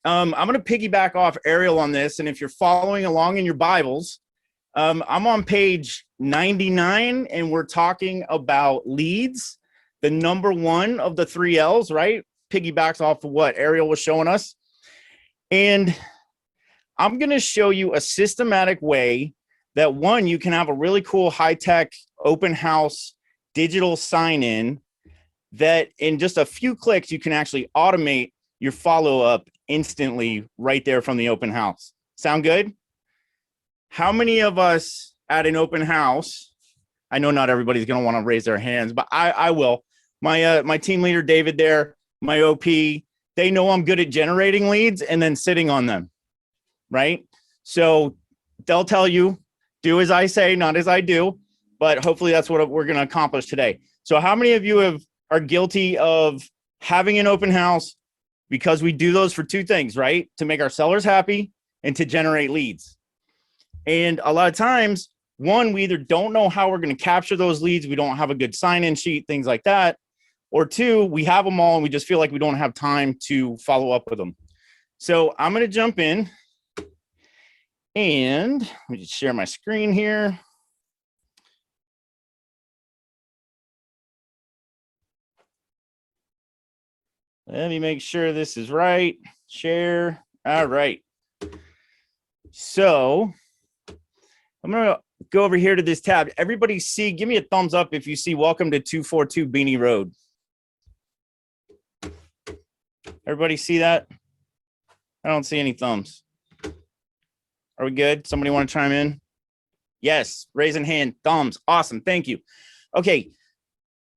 I'm going to piggyback off Ariel on this. And if you're following along in your Bibles, I'm on page 99 and we're talking about leads, the number one of the 3 L's, right? Piggybacks off of what Ariel was showing us. And I'm going to show you a systematic way that one, you can have a really cool high-tech open house digital sign-in that in just a few clicks, you can actually automate your follow-up instantly right there from the open house. Sound good? How many of us at an open house, I know not everybody's going to want to raise their hands, but I will. My team leader, David there, my OP, they know I'm good at generating leads and then sitting on them, right? So they'll tell you, do as I say, not as I do, but hopefully that's what we're going to accomplish today. So how many of you are guilty of having an open house? Because we do those for 2 things, right? To make our sellers happy and to generate leads. And a lot of times, one, we either don't know how we're going to capture those leads. We don't have a good sign-in sheet, things like that. Or 2, we have them all and we just feel like we don't have time to follow up with them. So I'm going to jump in and let me just share my screen here. Let me make sure this is right. Share. All right. So I'm going to go over here to this tab. Everybody see, give me a thumbs up if you see welcome to 242 Beanie Road. Everybody see that? I don't see any thumbs. Are we good? Somebody want to chime in? Yes, raising hand, thumbs. Awesome. Thank you. Okay.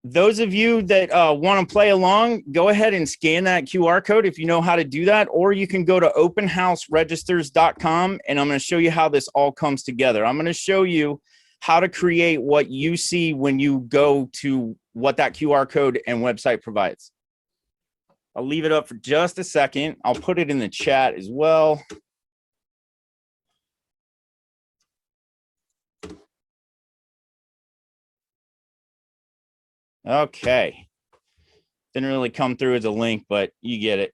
Those of you that want to play along, go ahead and scan that QR code if you know how to do that, or you can go to openhouseregisters.com and I'm going to show you how this all comes together. I'm going to show you how to create what you see when you go to what that QR code and website provides. I'll leave it up for just a second. I'll put it in the chat as well. Okay. Didn't really come through as a link, but you get it.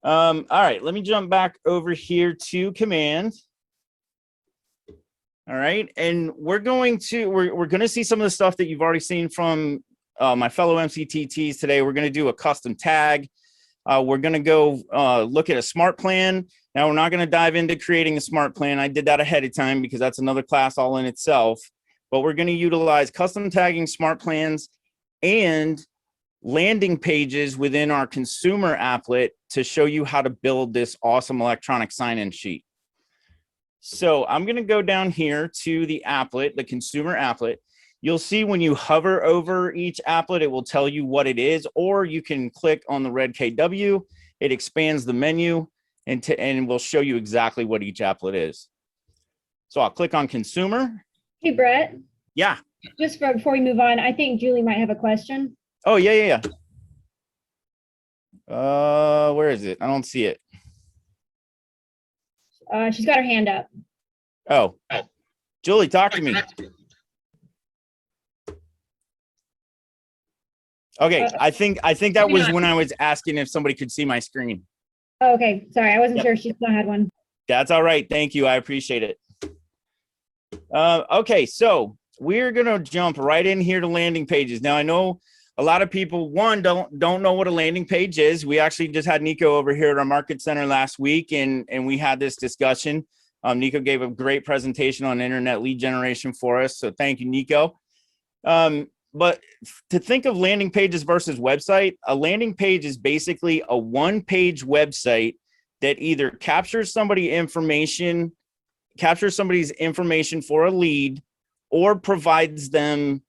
All right, let me jump back over here to command. All right, and we're going to see some of the stuff that you've already seen from my fellow MCTTs today. We're going to do a custom tag. We're going to go look at a smart plan. Now, we're not going to dive into creating a smart plan. I did that ahead of time because that's another class all in itself. But we're going to utilize custom tagging, smart plans, and landing pages within our consumer applet to show you how to build this awesome electronic sign-in sheet. So I'm going to go down here to the applet, the consumer applet. You'll see when you hover over each applet, it will tell you what it is, or you can click on the red KW. It expands the menu and will show you exactly what each applet is. So I'll click on consumer. Hey, Brett. Yeah. Just before we move on, I think Julie might have a question. Oh, yeah. Where is it? I don't see it. She's got her hand up. Oh, Julie, talk to me. Okay, I think that was when I was asking if somebody could see my screen. Oh, okay, sorry, I wasn't sure she still had one. That's all right. Thank you. I appreciate it. Okay, so we're gonna jump right in here to landing pages. Now I know a lot of people, one, don't know what a landing page is. We actually just had Nico over here at our market center last week, and we had this discussion. Nico gave a great presentation on internet lead generation for us, so thank you, Nico. But to think of landing pages versus website, a landing page is basically a one-page website that either captures somebody's information for a lead, or provides them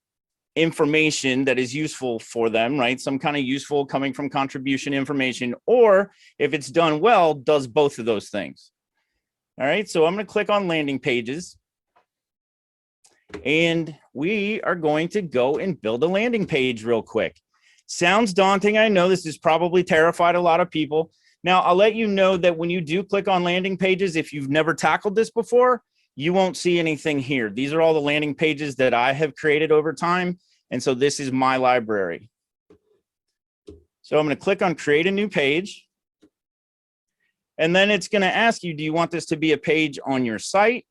information that is useful for them, right? Some kind of useful coming from contribution information, or if it's done well, does both of those things. All right, so I'm going to click on landing pages. And we are going to go and build a landing page real quick. Sounds daunting. I know this has probably terrified a lot of people. Now, I'll let you know that when you do click on landing pages, if you've never tackled this before, you won't see anything here. These are all the landing pages that I have created over time. And so this is my library. So I'm going to click on create a new page. And then it's going to ask you, do you want this to be a page on your site?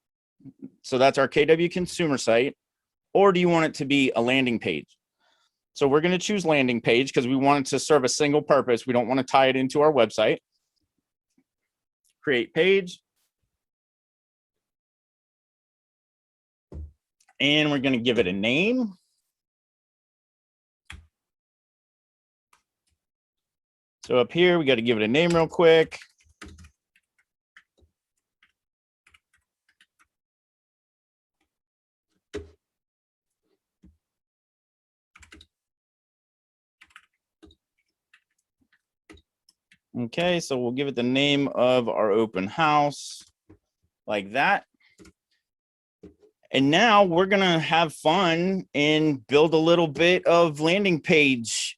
So that's our KW consumer site. Or do you want it to be a landing page? So we're going to choose landing page because we want it to serve a single purpose. We don't want to tie it into our website. Create page. And we're going to give it a name. So up here, we got to give it a name real quick. Okay, so we'll give it the name of our open house like that. And now we're going to have fun and build a little bit of landing page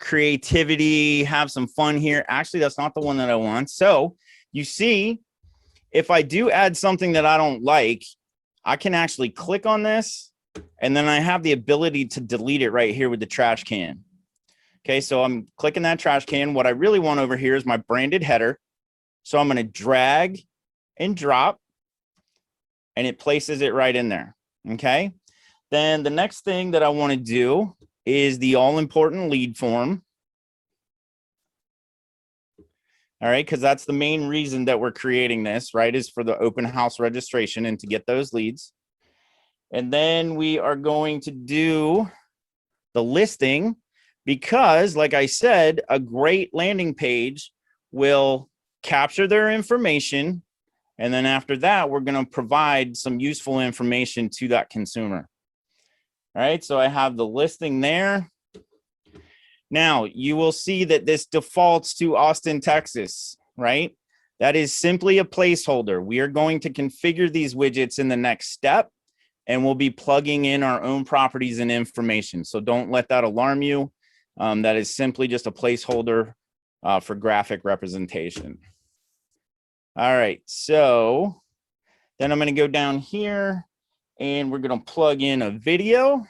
creativity, have some fun here. Actually, that's not the one that I want. So you see, if I do add something that I don't like, I can actually click on this and then I have the ability to delete it right here with the trash can. Okay, so I'm clicking that trash can. What I really want over here is my branded header. So I'm going to drag and drop, and it places it right in there. Okay, then the next thing that I want to do is the all-important lead form. All right, because that's the main reason that we're creating this, right, is for the open house registration and to get those leads. And then we are going to do the listing. Because, like I said, a great landing page will capture their information. And then after that, we're going to provide some useful information to that consumer. All right, so I have the listing there. Now, you will see that this defaults to Austin, Texas, right? That is simply a placeholder. We are going to configure these widgets in the next step, and we'll be plugging in our own properties and information. So don't let that alarm you. That is simply just a placeholder for graphic representation. All right, so then I'm going to go down here and we're going to plug in a video.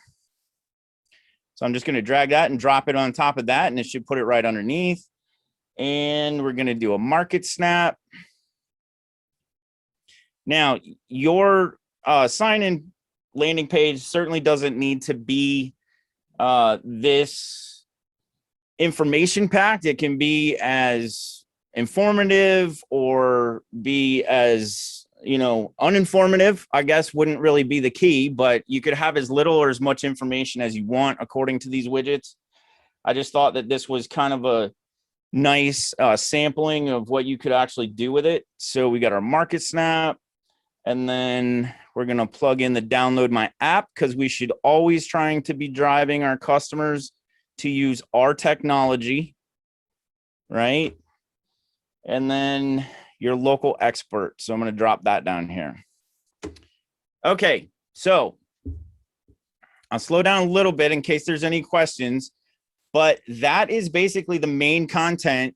So I'm just going to drag that and drop it on top of that, and it should put it right underneath. And we're going to do a market snap. Now, your sign-in landing page certainly doesn't need to be this information packed. It can be as informative or be as, you know, uninformative, I guess wouldn't really be the key, but you could have as little or as much information as you want according to these widgets. I just thought that this was kind of a nice sampling of what you could actually do with it. So we got our market snap, and then we're going to plug in the download my app, because we should always trying to be driving our customers to use our technology, right? And then your local expert. So I'm going to drop that down here. Okay, so I'll slow down a little bit in case there's any questions, but that is basically the main content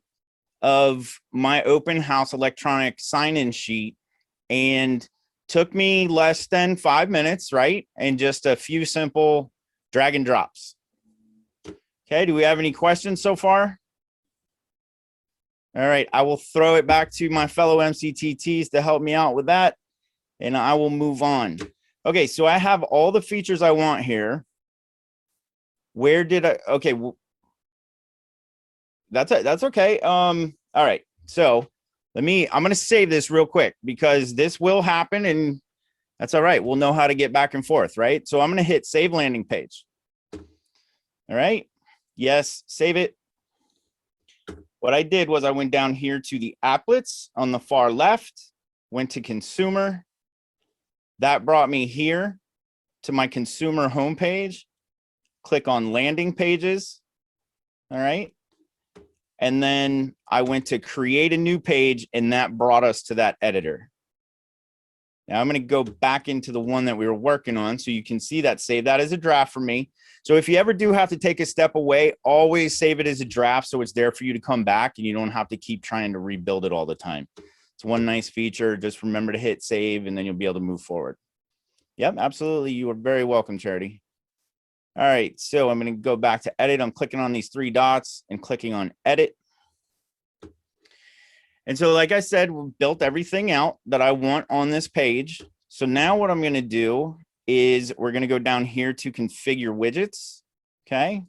of my open house electronic sign-in sheet, and took me less than 5 minutes, right? And just a few simple drag and drops. Okay, do we have any questions so far? All right, I will throw it back to my fellow MCTTs to help me out with that, and I will move on. Okay, so I have all the features I want here. Where did I, okay, well, that's it, that's okay. All right, so I'm gonna save this real quick because this will happen, and that's all right. We'll know how to get back and forth, right? So I'm gonna hit save landing page. All right. Yes, save it. What I did was I went down here to the applets on the far left, went to consumer. That brought me here to my consumer homepage. Click on landing pages. All right. And then I went to create a new page, and that brought us to that editor. Now I'm going to go back into the one that we were working on so you can see that, save that as a draft for me. So if you ever do have to take a step away, always save it as a draft so it's there for you to come back and you don't have to keep trying to rebuild it all the time. It's one nice feature. Just remember to hit save and then you'll be able to move forward. Yep, absolutely. You are very welcome, Charity. All right, so I'm going to go back to edit. I'm clicking on these three dots and clicking on edit. And so, like I said, we built everything out that I want on this page. So now what I'm going to do is we're going to go down here to configure widgets. Okay.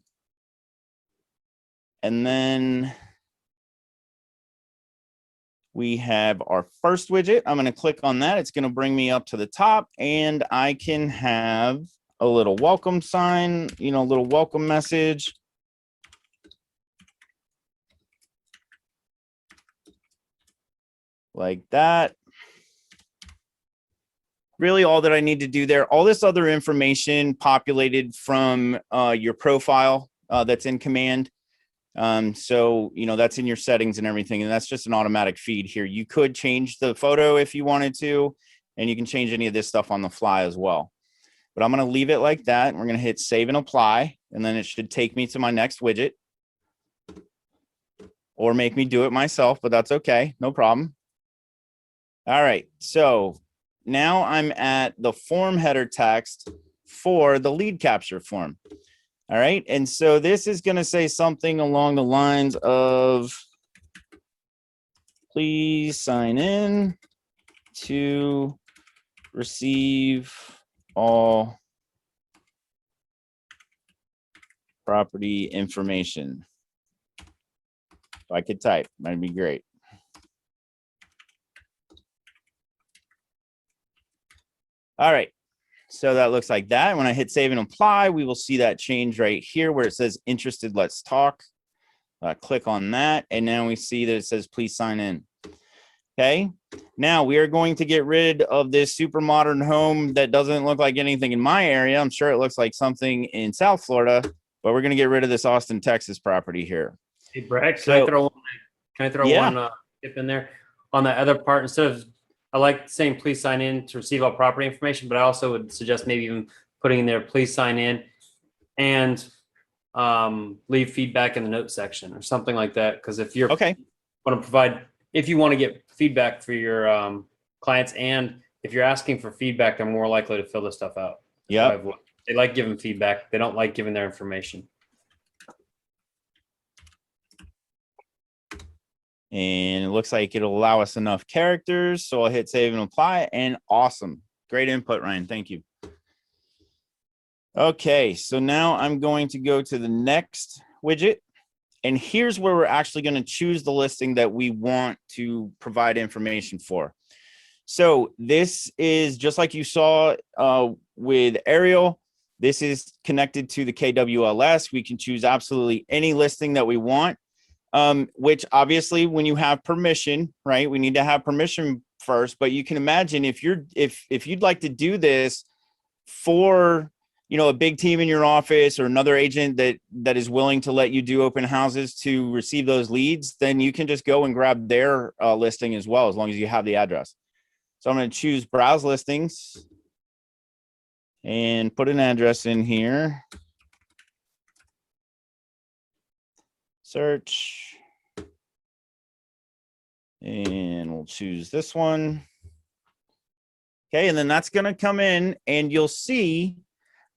And then we have our first widget. I'm going to click on that. It's going to bring me up to the top, and I can have a little welcome sign, a little welcome message. Like that. Really all that I need to do there. All this other information populated from your profile that's in Command. So, that's in your settings and everything, and that's just an automatic feed here. You could change the photo if you wanted to, and you can change any of this stuff on the fly as well. But I'm going to leave it like that. We're going to hit save and apply, and then it should take me to my next widget or make me do it myself, but that's okay. No problem. All right. So now I'm at the form header text for the lead capture form. All right. And so this is going to say something along the lines of, please sign in to receive all property information. If I could type, that'd be great. All right. So that looks like that. When I hit save and apply, we will see that change right here where it says interested, let's talk. Click on that. And now we see that it says, please sign in. Okay. Now we are going to get rid of this super modern home that doesn't look like anything in my area. I'm sure it looks like something in South Florida, but we're going to get rid of this Austin, Texas property here. Hey, Brad, can I throw one tip in there on that other part? Instead of, I like saying please sign in to receive all property information, but I also would suggest maybe even putting in there please sign in and leave feedback in the note section or something like that. Because if you're okay, if you want to get feedback for your clients, and if you're asking for feedback, they're more likely to fill this stuff out. Yeah, they like giving feedback. They don't like giving their information. and it looks like it'll allow us enough characters. So I'll hit save and apply, and awesome. Great input, Ryan. Thank you. Okay, so now I'm going to go to the next widget. And here's where we're actually going to choose the listing that we want to provide information for. So this is just like you saw with Ariel. This is connected to the KWLS. We can choose absolutely any listing that we want. Which obviously when you have permission, right, we need to have permission first, but you can imagine if you'd like to do this for, a big team in your office or another agent that is willing to let you do open houses to receive those leads, then you can just go and grab their listing as well, as long as you have the address. So I'm going to choose browse listings and put an address in here. Search, and we'll choose this one. Okay, and then that's going to come in, and you'll see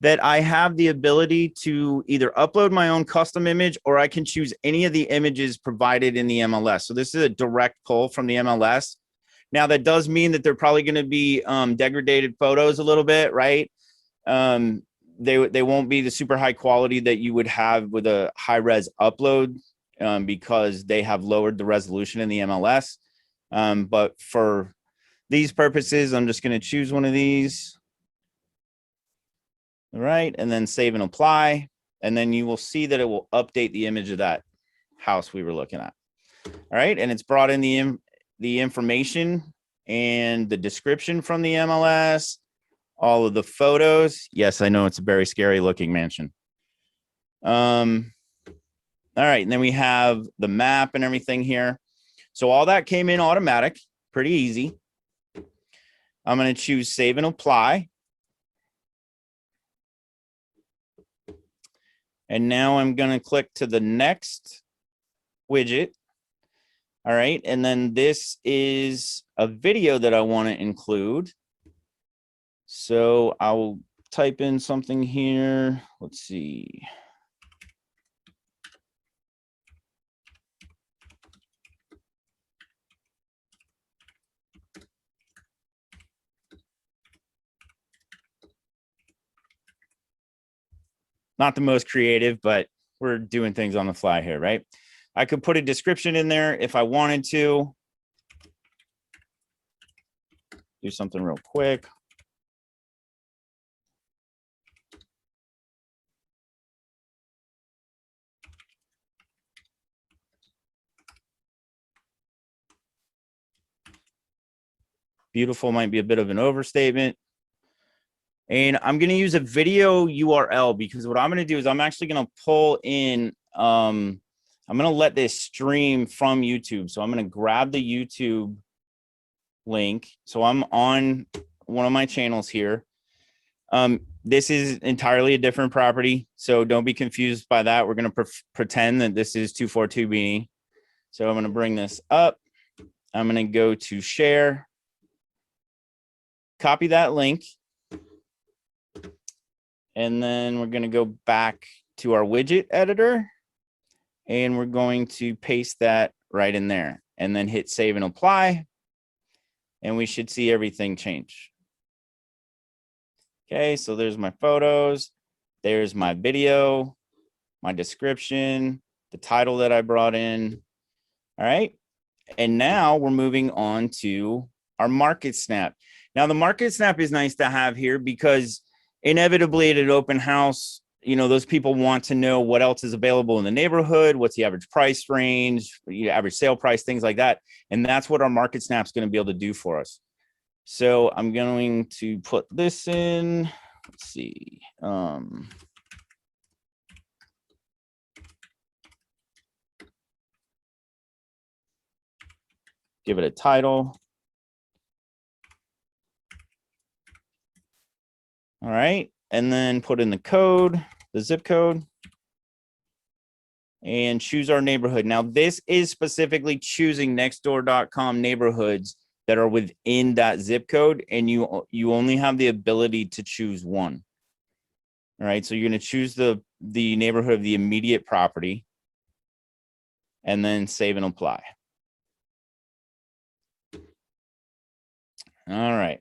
that I have the ability to either upload my own custom image, or I can choose any of the images provided in the MLS. So this is a direct pull from the MLS. Now that does mean that they're probably going to be degraded photos a little bit, right? They won't be the super high quality that you would have with a high res upload because they have lowered the resolution in the MLS. But for these purposes, I'm just going to choose one of these. All right, and then save and apply. And then you will see that it will update the image of that house we were looking at. All right, and it's brought in the information and the description from the MLS, all of the photos. Yes, I know it's a very scary looking mansion. All right, and then we have the map and everything here. So all that came in automatic, pretty easy. I'm going to choose save and apply. And now I'm going to click to the next widget. All right, and then this is a video that I want to include. So I'll type in something here. Let's see. not the most creative, but we're doing things on the fly here, right? I could put a description in there if I wanted to. Do something real quick. Beautiful might be a bit of an overstatement. And I'm going to use a video URL because what I'm going to do is I'm actually going to pull in, I'm going to let this stream from YouTube. So I'm going to grab the YouTube link. So I'm on one of my channels here. This is entirely a different property. So don't be confused by that. We're going to pretend that this is 242 Beanie. So I'm going to bring this up. I'm going to go to share. Copy that link. And then we're going to go back to our widget editor. And we're going to paste that right in there. And then hit save and apply. And we should see everything change. Okay, so there's my photos. There's my video, my description, the title that I brought in. All right. And now we're moving on to our market snap. Now the market snap is nice to have here because inevitably at an open house, you know, those people want to know what else is available in the neighborhood, what's the average price range, average sale price, things like that. And that's what our market snap is going to be able to do for us. So I'm going to put this in, let's see. Give it a title. All right. And then put in the code, the zip code. And choose our neighborhood. Now, this is specifically choosing nextdoor.com neighborhoods that are within that zip code. And you only have the ability to choose one. All right. So you're going to choose the neighborhood of the immediate property. And then save and apply. All right.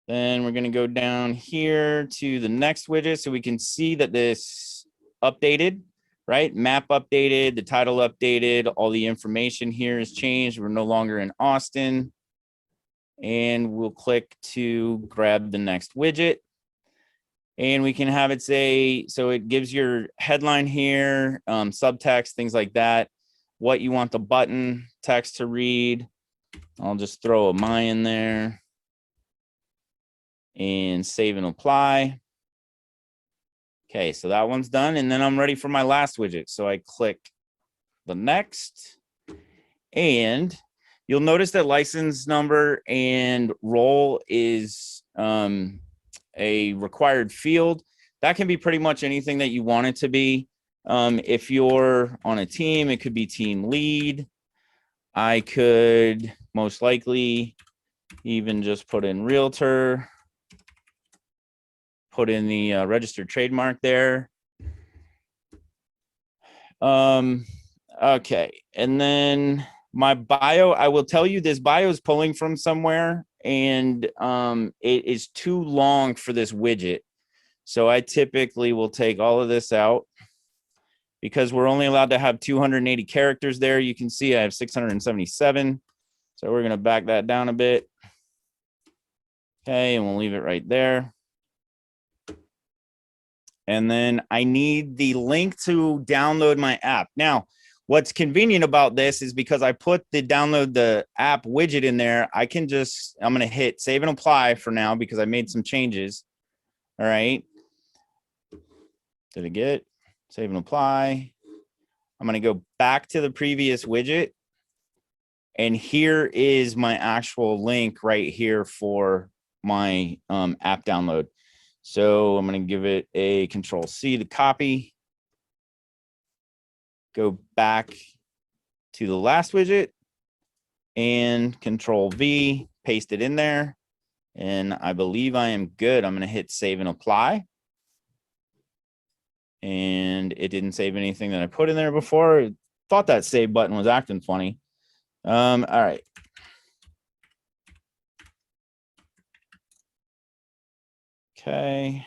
Then we're going to go down here to the next widget so we can see that this updated, right? Map updated, the title updated, all the information here has changed. We're no longer in Austin. And we'll click to grab the next widget. And we can have it say, so it gives your headline here, subtext, things like that, what you want the button text to read. I'll just throw a my in there. And save and apply. Okay, so that one's done. And then I'm ready for my last widget. So I click the next. And you'll notice that license number and role is a required field. That can be pretty much anything that you want it to be. If you're on a team, it could be team lead. I could most likely even just put in realtor. Put in the registered trademark there. Okay, and then my bio, I will tell you this bio is pulling from somewhere and it is too long for this widget. So I typically will take all of this out because we're only allowed to have 280 characters there. You can see I have 677. So we're gonna back that down a bit. Okay, and we'll leave it right there. And then I need the link to download my app. Now, what's convenient about this is because I put the download the app widget in there, I'm going to hit save and apply for now because I made some changes. All right. Did I get it? Save and apply. I'm going to go back to the previous widget. And here is my actual link right here for my app download. So I'm going to give it a Control C to copy. Go back to the last widget and Control V, paste it in there. And I believe I am good. I'm going to hit save and apply. And it didn't save anything that I put in there before. I thought that save button was acting funny. All right. Okay.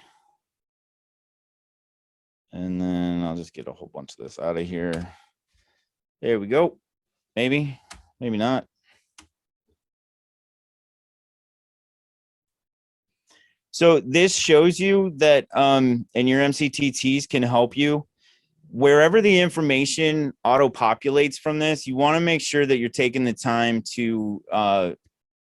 And then I'll just get a whole bunch of this out of here. There we go. Maybe, maybe not. So this shows you that and your MCTTs can help you. Wherever the information auto populates from this, you want to make sure that you're taking the time to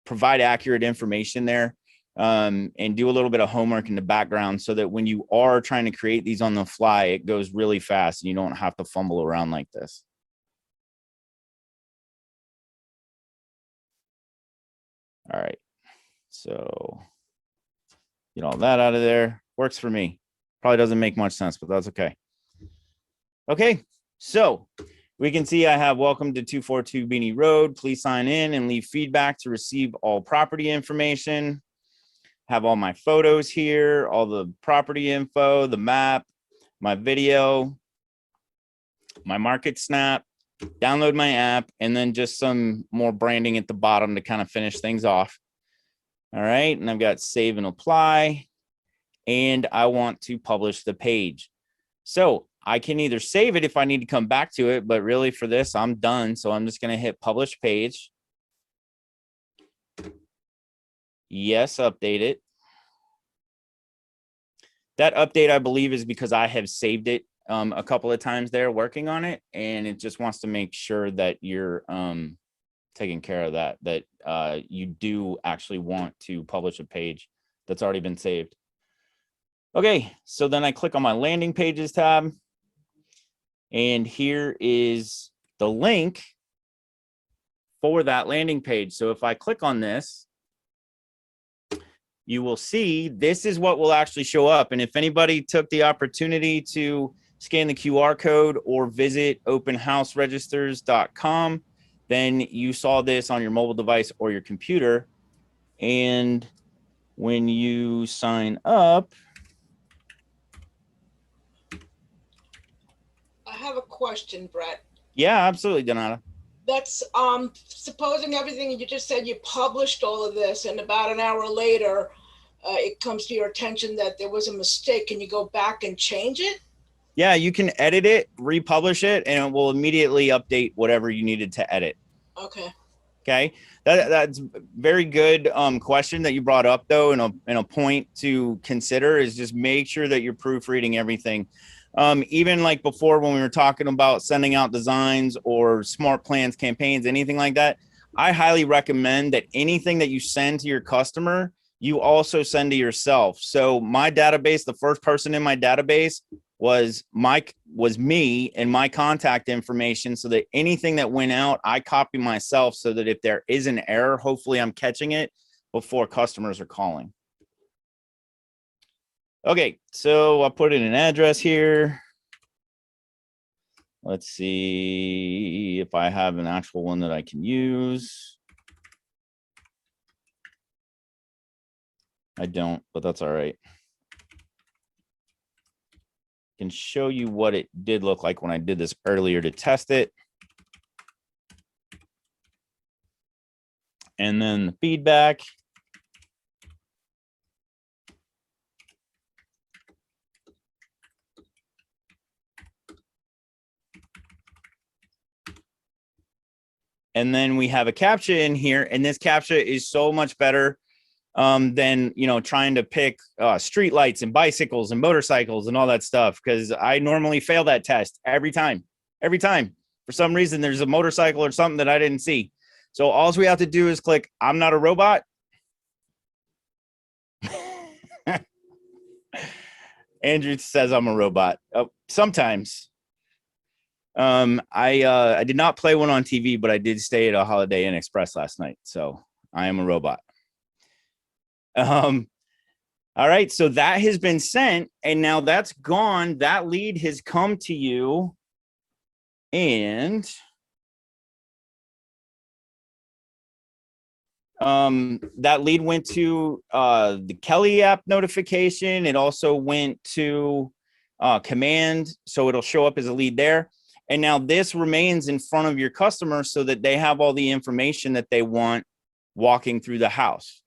provide accurate information there, and do a little bit of homework in the background so that when you are trying to create these on the fly, it goes really fast and you don't have to fumble around like this. All right, so get all that out of there. Works for me. Probably doesn't make much sense, but that's okay. Okay, so we can see I have welcome to 242 Beanie Road. Please sign in and leave feedback to receive all property information. Have all my photos here, all the property info, the map, my video, my market snap, download my app, and then just some more branding at the bottom to kind of finish things off. All right, and I've got save and apply, and I want to publish the page. So I can either save it if I need to come back to it, but really for this, I'm done. So I'm just going to hit publish page. Yes, update it. That update, I believe, is because I have saved it a couple of times there working on it, and it just wants to make sure that you're taking care of that you do actually want to publish a page that's already been saved. Okay, so then I click on my landing pages tab, and here is the link for that landing page. So if I click on this, you will see this is what will actually show up. And if anybody took the opportunity to scan the QR code or visit openhouseregisters.com, then you saw this on your mobile device or your computer. And when you sign up, I have a question, Brett. yeah, absolutely, Donata. That's supposing everything you just said, you published all of this, and about an hour later, it comes to your attention that there was a mistake. Can you go back and change it? Yeah, you can edit it, republish it, and it will immediately update whatever you needed to edit. Okay. Okay, that's very good question that you brought up, though, and a point to consider is just make sure that you're proofreading everything. Even like before when we were talking about sending out designs or smart plans, campaigns, anything like that, I highly recommend that anything that you send to your customer, you also send to yourself. So my database, the first person in my database was me and my contact information, so that anything that went out, I copy myself so that if there is an error, hopefully I'm catching it before customers are calling. Okay, so I'll put in an address here. Let's see if I have an actual one that I can use. I don't, but that's all right. I can show you what it did look like when I did this earlier to test it. And then the feedback. And then we have a CAPTCHA in here, and this CAPTCHA is so much better than, you know, trying to pick street lights and bicycles and motorcycles and all that stuff, because I normally fail that test every time. For some reason, there's a motorcycle or something that I didn't see. So all we have to do is click, I'm not a robot. Andrew says I'm a robot. Sometimes. I did not play one on TV, but I did stay at a Holiday Inn Express last night, so I am a robot. All right, so that has been sent, and now that's gone. That lead has come to you, and that lead went to the Kelly app notification. It also went to command, so it'll show up as a lead there. And now this remains in front of your customer so that they have all the information that they want walking through the house.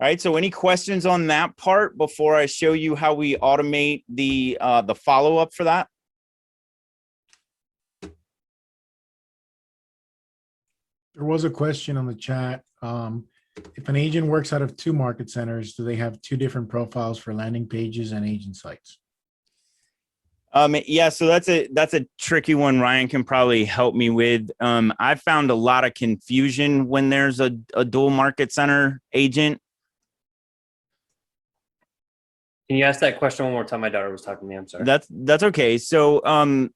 All right, so any questions on that part before I show you how we automate the follow-up for that? There was a question on the chat. If an agent works out of 2 market centers, do they have 2 different profiles for landing pages and agent sites? Yeah, so that's a tricky one. Ryan can probably help me with. I've found a lot of confusion when there's a dual market center agent. Can you ask that question one more time? My daughter was talking to me. I'm sorry. That's okay. So,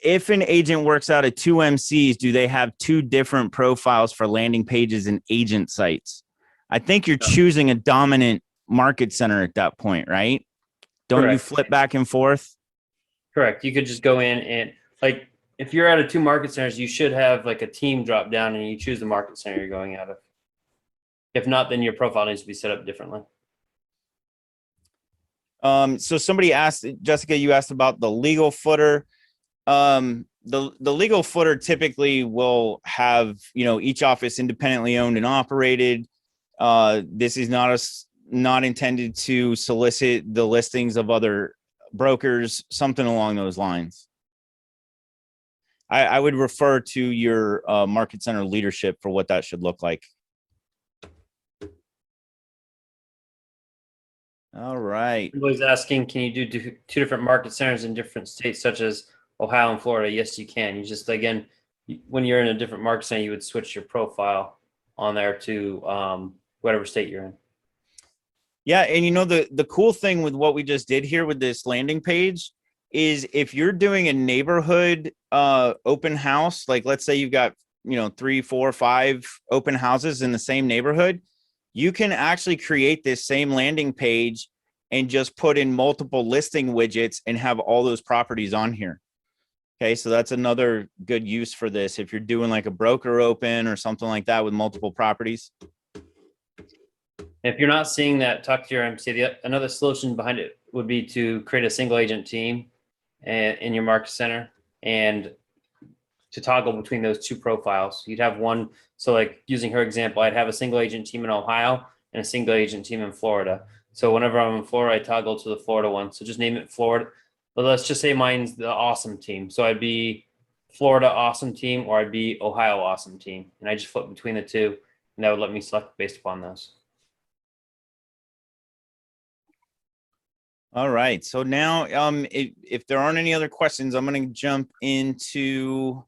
if an agent works out of 2 MCs, do they have 2 different profiles for landing pages and agent sites? I think you're choosing a dominant market center at that point, right? Don't you Correct. flip back and forth? Correct. You could just go in and like, if you're out of 2 market centers, you should have like a team drop down and you choose the market center you're going out of. If not, then your profile needs to be set up differently. So somebody asked, Jessica, you asked about the legal footer. The legal footer typically will have, each office independently owned and operated. This is not intended to solicit the listings of other brokers, something along those lines. I would refer to your market center leadership for what that should look like. All right. Everybody's asking, can you do 2 different market centers in different states, such as Ohio and Florida? Yes, you can. You just, again, when you're in a different market center, you would switch your profile on there to whatever state you're in. Yeah, and the cool thing with what we just did here with this landing page is if you're doing a neighborhood open house, like let's say you've got 3, 4, 5 open houses in the same neighborhood, you can actually create this same landing page and just put in multiple listing widgets and have all those properties on here. Okay, so that's another good use for this if you're doing like a broker open or something like that with multiple properties. If you're not seeing that, talk to your MC. Another solution behind it would be to create a single agent team in your market center and to toggle between those 2 profiles. You'd have one. So like using her example, I'd have a single agent team in Ohio and a single agent team in Florida. So whenever I'm in Florida, I toggle to the Florida one. So just name it Florida. But let's just say mine's the awesome team. So I'd be Florida awesome team, or I'd be Ohio awesome team. And I just flip between the 2, and that would let me select based upon those. All right. So now, if there aren't any other questions, I'm going to jump into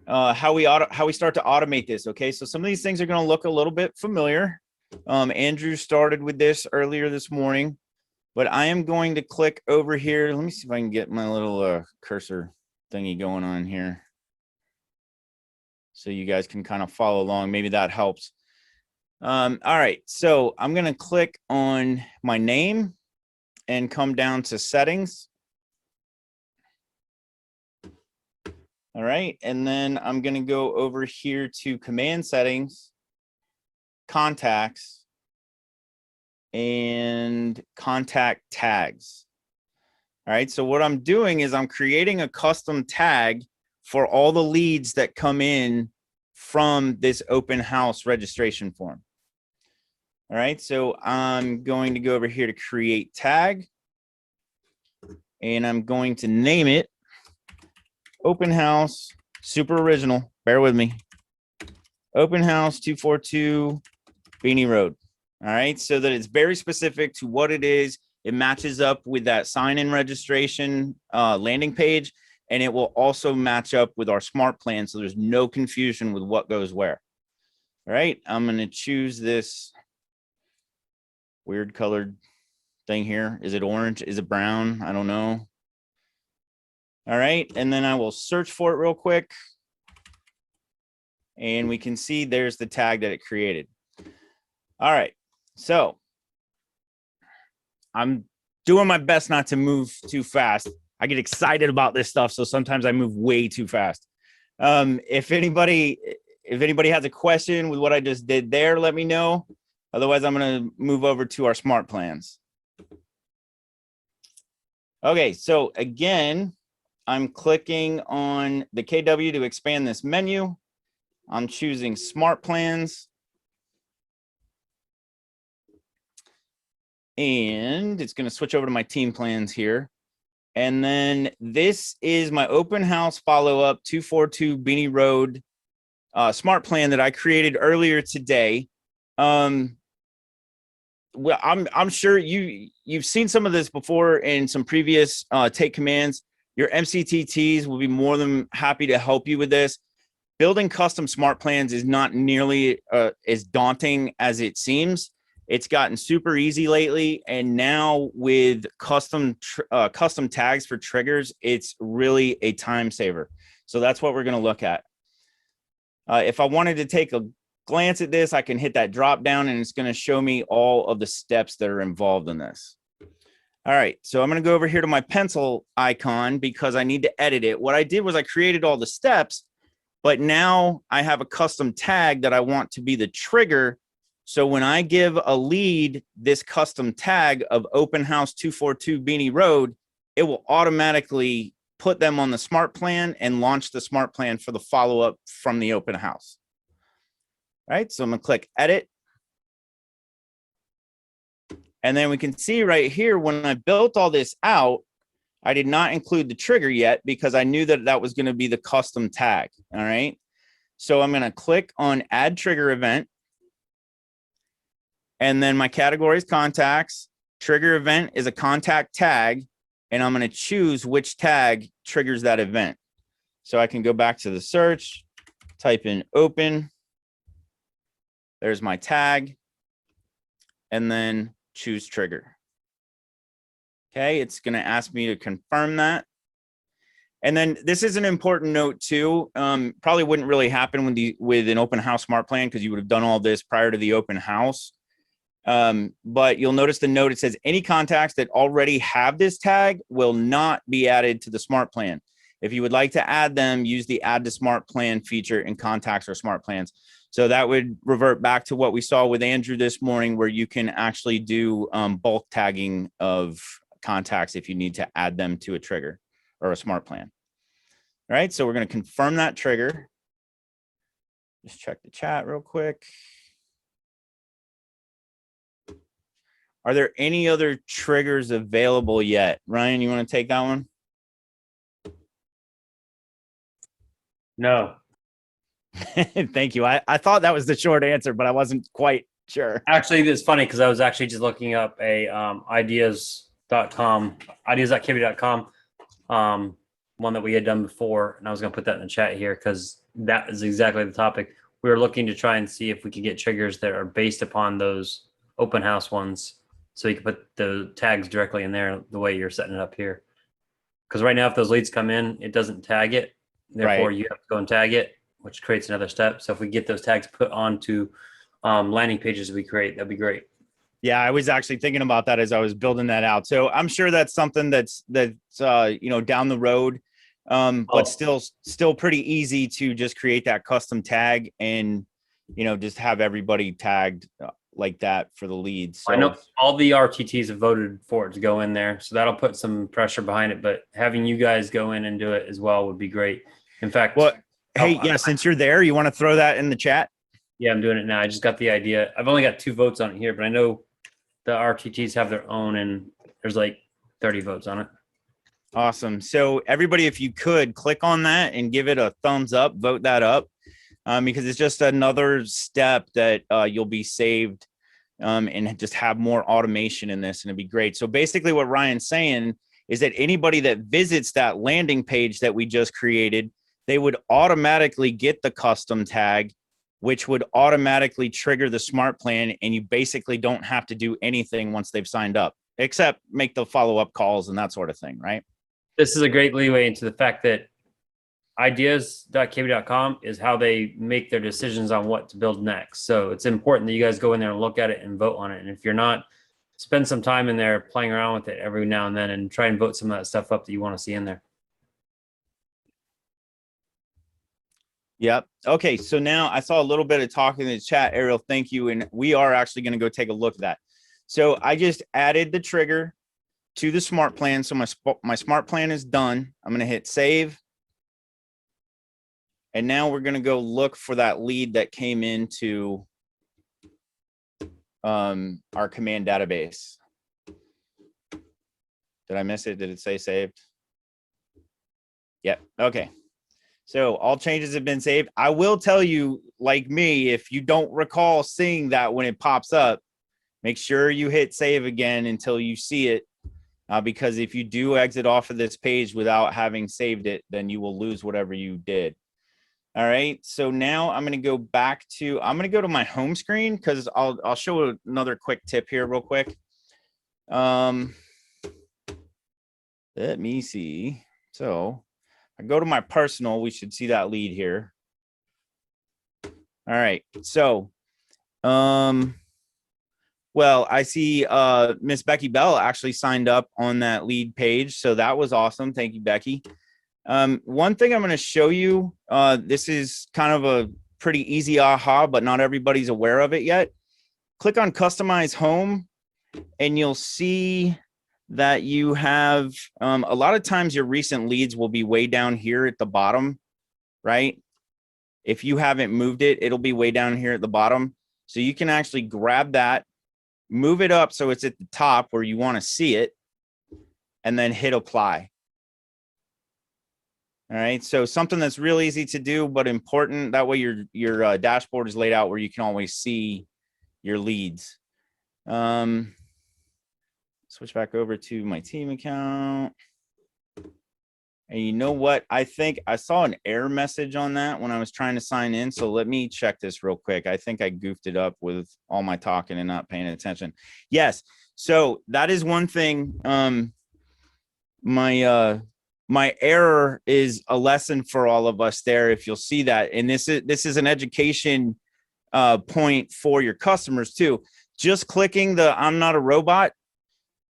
how we start to automate this. Okay. So some of these things are going to look a little bit familiar. Andrew started with this earlier this morning, but I am going to click over here. Let me see if I can get my little cursor thingy going on here so you guys can kind of follow along. Maybe that helps. All right, so I'm going to click on my name and come down to settings. All right, and then I'm going to go over here to command settings, contacts, and contact tags. All right, so what I'm doing is I'm creating a custom tag for all the leads that come in from this open house registration form. All right, so I'm going to go over here to create tag, and I'm going to name it open house super original. Bear with me. Open house 242 Beanie Road. All right, so that it's very specific to what it is. It matches up with that sign-in registration landing page, and it will also match up with our smart plan, so there's no confusion with what goes where. All right, I'm going to choose this weird colored thing here. Is it orange? Is it brown? I don't know. All right, and then I will search for it real quick. And we can see there's the tag that it created. All right, so I'm doing my best not to move too fast. I get excited about this stuff, so sometimes I move way too fast. If anybody has a question with what I just did there, let me know. Otherwise, I'm going to move over to our smart plans. Okay, so again, I'm clicking on the KW to expand this menu. I'm choosing smart plans. And it's going to switch over to my team plans here. And then this is my open house follow-up 242 Beanie Road smart plan that I created earlier today. Well, I'm sure you've seen some of this before in some previous take commands. Your MCTTs will be more than happy to help you with this. Building custom smart plans is not nearly as daunting as it seems. It's gotten super easy lately, and now with custom tags for triggers, it's really a time saver. So that's what we're going to look at. If I wanted to take a glance at this, I can hit that drop down, and it's going to show me all of the steps that are involved in this. All right, so I'm going to go over here to my pencil icon because I need to edit it. What I did was I created all the steps, but now I have a custom tag that I want to be the trigger. So when I give a lead this custom tag of open house 242 Beanie Road, it will automatically put them on the smart plan and launch the smart plan for the follow-up from the open house. All right, so I'm gonna click edit. And then we can see right here, when I built all this out, I did not include the trigger yet because I knew that that was gonna be the custom tag, all right? So I'm gonna click on add trigger event. And then my category is contacts. Trigger event is a contact tag. And I'm going to choose which tag triggers that event. So I can go back to the search, type in open. There's my tag. And then choose trigger. Okay, it's going to ask me to confirm that. And then this is an important note too. Probably wouldn't really happen with an open house smart plan because you would have done all this prior to the open house. But you'll notice the note, it says any contacts that already have this tag will not be added to the smart plan. If you would like to add them, use the add to smart plan feature in contacts or smart plans. So that would revert back to what we saw with Andrew this morning, where you can actually do bulk tagging of contacts if you need to add them to a trigger or a smart plan. All right, so we're going to confirm that trigger. Just check the chat real quick. Are there any other triggers available yet? Ryan, you want to take that one? No. Thank you. I thought that was the short answer, but I wasn't quite sure. Actually, it's funny because I was actually just looking up a ideas.com, ideas.kb.com, one that we had done before, and I was going to put that in the chat here because that is exactly the topic. We were looking to try and see if we could get triggers that are based upon those open house ones. So you can put the tags directly in there the way you're setting it up here. Because right now, if those leads come in, it doesn't tag it. Therefore, you have to go and tag it, which creates another step. So if we get those tags put onto landing pages we create, that'd be great. Yeah, I was actually thinking about that as I was building that out. So I'm sure that's something that's you know, down the road, but still pretty easy to just create that custom tag and, you know, just have everybody tagged like that for the leads. So I know all the RTTs have voted for it to go in there, so that'll put some pressure behind it. But having you guys go in and do it as well would be great. In fact, well, hey, yeah, since you're there, you want to throw that in the chat? Yeah, I'm doing it now. I just got the idea. I've only got 2 votes on it here, but I know the RTTs have their own, and there's like 30 votes on it. Awesome. So everybody, if you could click on that and give it a thumbs up, vote that up, because it's just another step that you'll be saved and just have more automation in this, and it'd be great. So basically what Ryan's saying is that anybody that visits that landing page that we just created, they would automatically get the custom tag, which would automatically trigger the smart plan, and you basically don't have to do anything once they've signed up, except make the follow-up calls and that sort of thing, right? This is a great leeway into the fact that ideas.kb.com is how they make their decisions on what to build next. So it's important that you guys go in there and look at it and vote on it. And if you're not, spend some time in there playing around with it every now and then and try and vote some of that stuff up that you want to see in there. Yep. Okay. So now I saw a little bit of talking in the chat, Ariel. Thank you. And we are actually going to go take a look at that. So I just added the trigger to the smart plan. So my smart plan is done. I'm going to hit save. And now we're going to go look for that lead that came into our command database. Did I miss it? Did it say saved? Yep. Okay. So all changes have been saved. I will tell you, like me, if you don't recall seeing that when it pops up, make sure you hit save again until you see it. Because if you do exit off of this page without having saved it, then you will lose whatever you did. All right. So now I'm going to go back to, I'm going to go to my home screen because I'll show another quick tip here real quick. Let me see. So I go to my personal, we should see that lead here. All right. So, well, I see Miss Becky Bell actually signed up on that lead page. So that was awesome. Thank you, Becky. One thing I'm going to show you, this is kind of a pretty easy aha, but not everybody's aware of it yet. Click on Customize Home and you'll see that you have a lot of times your recent leads will be way down here at the bottom, right? If you haven't moved it, it'll be way down here at the bottom. So you can actually grab that, move it up so it's at the top where you want to see it, and then hit apply. All right, so something that's real easy to do, but important. That way your dashboard is laid out where you can always see your leads. Switch back over to my team account. And you know what? I think I saw an error message on that when I was trying to sign in. So let me check this real quick. I think I goofed it up with all my talking and not paying attention. Yes. So that is one thing. My error is a lesson for all of us there. If you'll see that, and this is an education point for your customers too. Just clicking the I'm not a robot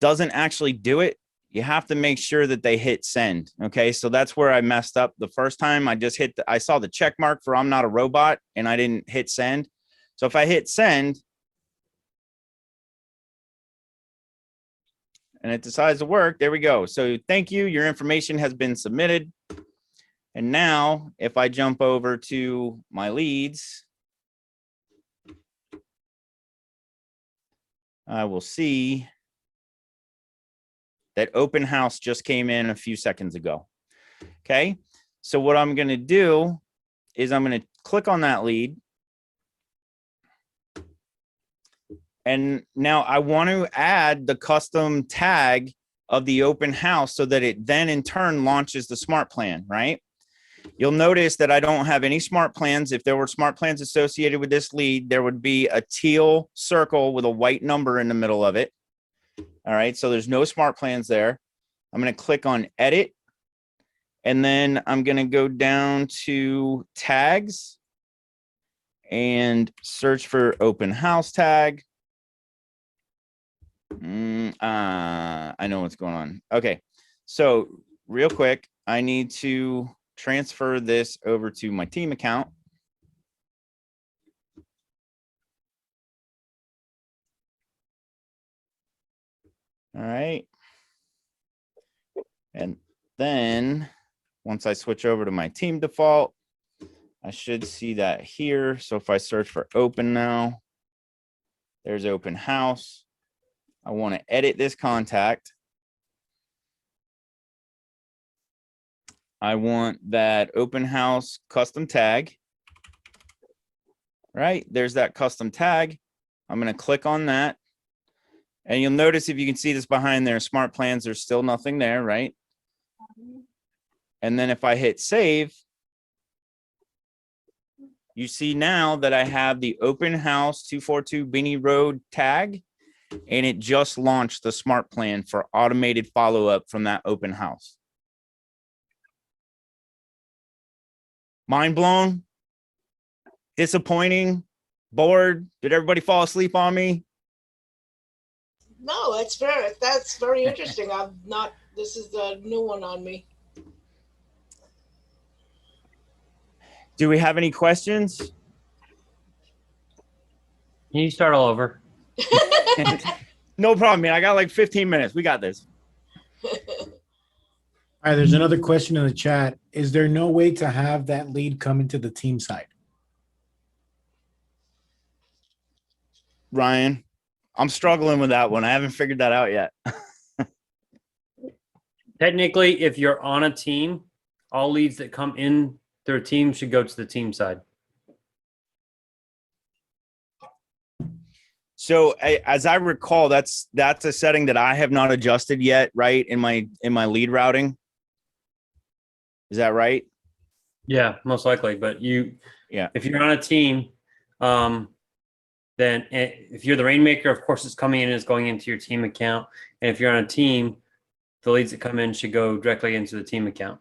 doesn't actually do it. You have to make sure that they hit send. Okay. So that's where I messed up the first time. I just I saw the check mark for I'm not a robot and I didn't hit send. So if I hit send and it decides to work, there we go. So thank you. Your information has been submitted. And now if I jump over to my leads, I will see that open house just came in a few seconds ago. Okay. So what I'm going to do is I'm going to click on that lead. And now I want to add the custom tag of the open house so that it then in turn launches the smart plan, right? You'll notice that I don't have any smart plans. If there were smart plans associated with this lead, there would be a teal circle with a white number in the middle of it. All right, so there's no smart plans there. I'm going to click on edit, and then I'm going to go down to tags and search for open house tag. I know what's going on. Okay, so real quick, I need to transfer this over to my team account. All right. And then once I switch over to my team default, I should see that here. So if I search for open now, there's open house. I want to edit this contact. I want that open house custom tag. Right, there's that custom tag. I'm going to click on that. And you'll notice if you can see this behind there, smart plans, there's still nothing there, right? And then if I hit save, you see now that I have the open house 242 Binney Road tag, and it just launched the smart plan for automated follow-up from that open house. Mind blown? Disappointing? Bored? Did everybody fall asleep on me? No, that's very interesting. This is the new one on me. Do we have any questions? Can you start all over? No problem, man. I got like 15 minutes. We got this. All right, there's another question in the chat. Is there no way to have that lead come into the team site? Ryan, I'm struggling with that one. I haven't figured that out yet. Technically, if you're on a team, all leads that come in their team should go to the team side. So as I recall, that's a setting that I have not adjusted yet, right? In my lead routing. Is that right? Yeah, most likely. But Yeah. if you're on a team, then if you're the rainmaker, of course, it's coming in and it's going into your team account. And if you're on a team, the leads that come in should go directly into the team account.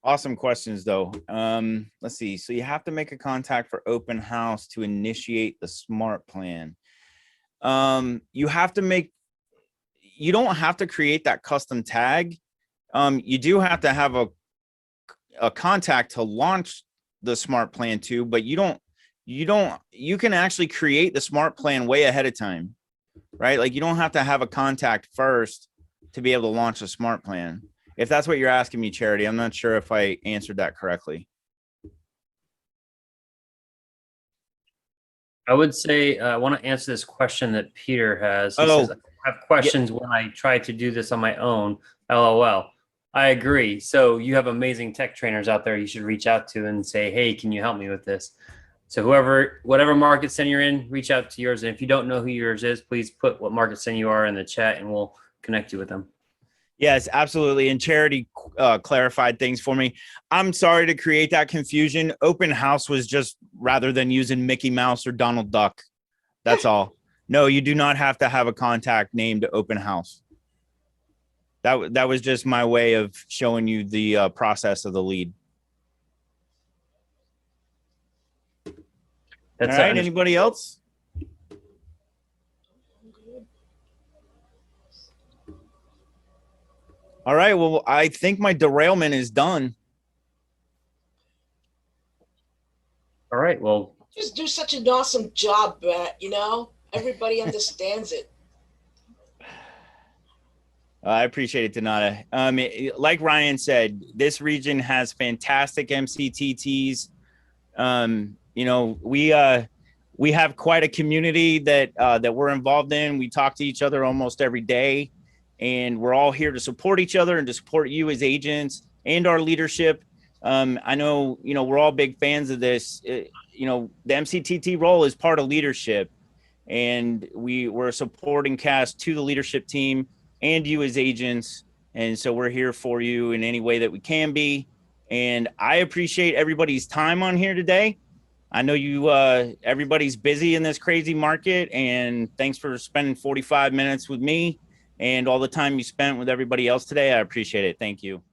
Awesome questions though. Let's see. So you have to make a contact for open house to initiate the smart plan. You don't have to create that custom tag. You do have to have a contact to launch the smart plan to, but you can actually create the smart plan way ahead of time, right? Like you don't have to have a contact first to be able to launch a smart plan. If that's what you're asking me, Charity, I'm not sure if I answered that correctly. I would say I want to answer this question that Peter has. He Oh. says, I have questions when I try to do this on my own. LOL. I agree. So you have amazing tech trainers out there you should reach out to and say, hey, can you help me with this? So whatever market center you're in, reach out to yours. And if you don't know who yours is, please put what market center you are in the chat and we'll connect you with them. Yes, absolutely. And Charity clarified things for me. I'm sorry to create that confusion. Open house was just rather than using Mickey Mouse or Donald Duck. That's all. No, you do not have to have a contact named open house. That was just my way of showing you the process of the lead. That's all right. Anybody else? All right. Well, I think my derailment is done. All right. Well, Just do such an awesome job, Brett, you know? Everybody understands it. I appreciate it, Donata. Like Ryan said, this region has fantastic MCTTs. You know, we have quite a community that we're involved in. We talk to each other almost every day, and we're all here to support each other and to support you as agents and our leadership. I know, you know, we're all big fans of this. You know, the MCTT role is part of leadership, and we're a supporting cast to the leadership team and you as agents. And so we're here for you in any way that we can be. And I appreciate everybody's time on here today. I know everybody's busy in this crazy market, and thanks for spending 45 minutes with me and all the time you spent with everybody else today. I appreciate it. Thank you.